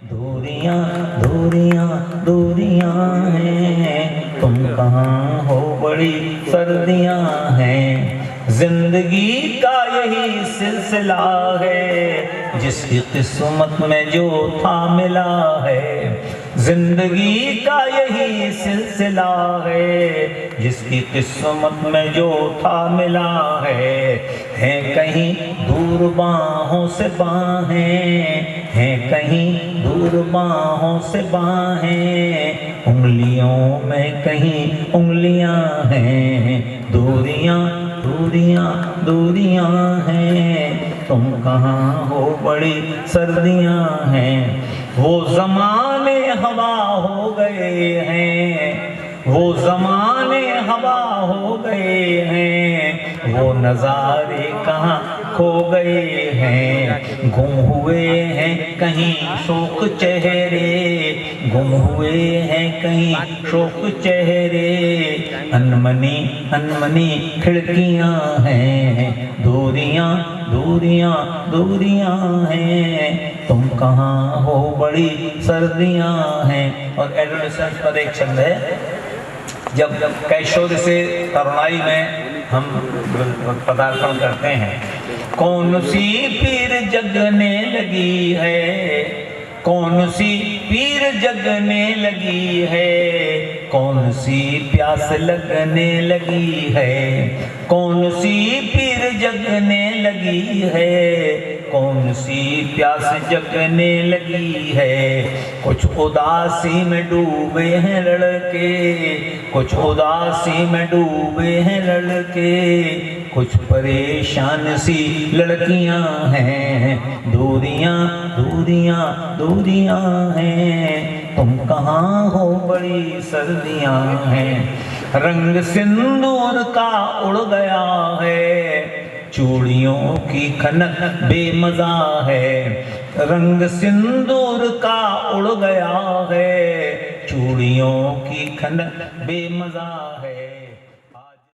दूरियां दूरियां दूरियां हैं, तुम कहाँ हो बड़ी सर्दियां हैं। जिंदगी का यही सिलसिला है, जिसकी किस्मत में जो था मिला है। जिंदगी का यही सिलसिला है, जिसकी किस्मत में जो था मिला है कहीं दूर बाहों से बाहें, हैं कहीं दूर बाहों से बाहें, उंगलियों में कहीं उंगलियां हैं। दूरियां दूरियां दूरियां हैं, तुम कहाँ हो बड़ी सर्दियां हैं। वो ज़माने हवा हो गए हैं, वो ज़माने हवा हो गए हैं, वो नज़ारे कहाँ खो गए हैं। गुम हुए हैं कहीं शोक चेहरे, गुम हुए हैं कहीं शोक चेहरे। अनमनी अनमनी खिड़कियां हैं, दूरियां दूरियां दूरियां हैं, तुम कहाँ हो बड़ी सर्दियां हैं। और एडोलेसेंस पर एक छंद है, जब कैशोर से तरुणाई में हम पदार्पण करते हैं। कौन सी पीर जगने लगी है, कौन सी पीर जगने लगी है, कौन सी प्यास लगने लगी है। कौन सी पीर जगने लगी है, कौन सी प्यास जगने लगी है। कुछ उदासी में डूबे हैं लड़के, कुछ उदासी में डूबे हैं लड़के, कुछ परेशान सी लड़कियां हैं। दूरियां दूरियां दूरियां हैं, तुम कहाँ हो बड़ी सर्दियां हैं। रंग सिंदूर का उड़ गया है, चूड़ियों की खनक बेमजा है। रंग सिंदूर का उड़ गया है, चूड़ियों की खनक बेमजा है।